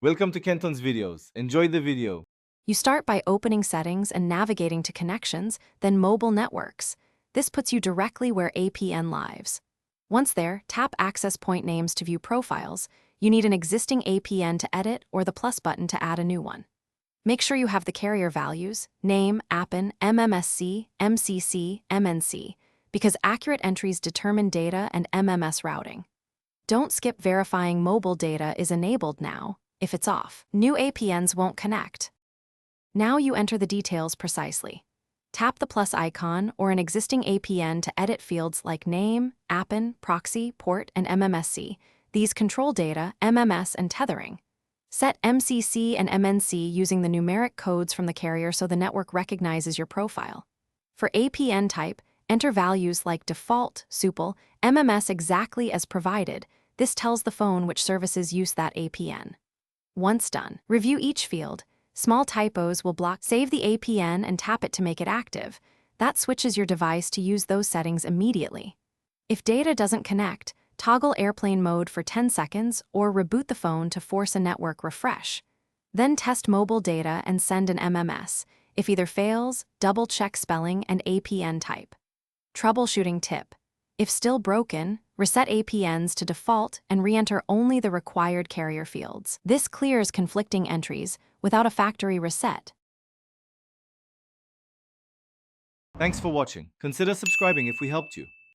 Welcome to Kenton's videos. Enjoy the video. You start by opening Settings and navigating to Connections, then Mobile Networks. This puts you directly where APN lives. Once there, tap Access Point Names to view profiles. You need an existing APN to edit or the plus button to add a new one. Make sure you have the carrier values, name, APN, MMSC, MCC, MNC, because accurate entries determine data and MMS routing. Don't skip verifying mobile data is enabled now. If it's off, new APNs won't connect. Now you enter the details precisely. Tap the plus icon or an existing APN to edit fields like name, APN, proxy, port, and MMSC. These control data, MMS, and tethering. Set MCC and MNC using the numeric codes from the carrier so the network recognizes your profile. For APN type, enter values like default, SUPL, MMS exactly as provided. This tells the phone which services use that APN. Once done, review each field. Small typos will block. Save the APN and tap it to make it active. That switches your device to use those settings immediately. If data doesn't connect, toggle airplane mode for 10 seconds or reboot the phone to force a network refresh. Then test mobile data and send an MMS. If either fails, double-check spelling and APN type. Troubleshooting tip. If still broken, reset APNs to default and re-enter only the required carrier fields. This clears conflicting entries without a factory reset. Thanks for watching. Consider subscribing if we helped you.